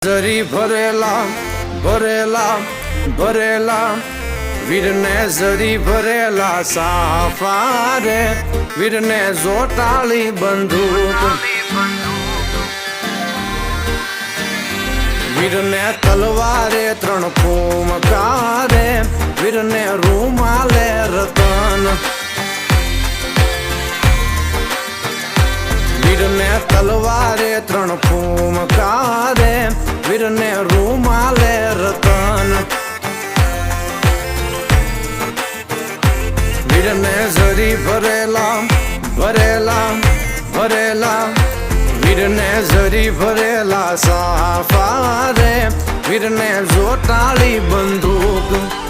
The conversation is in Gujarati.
જરી ભરેલા ભરેલા ભરેલા વીરને જરી ભરેલા સાફા રે વીરને જોટાળી બંદૂક વીરને તલવારે ત્રણ ફૂમકારે વીરને રૂમાલે રતન વીરને તલવારે ત્રણ ફૂમકારે વીરને રૂમાલે રતન વીરને જરી ભરેલા ભરેલા ભરેલા વીરને જરી ભરેલા સાફા રે વીરને જોટાળી બંદૂક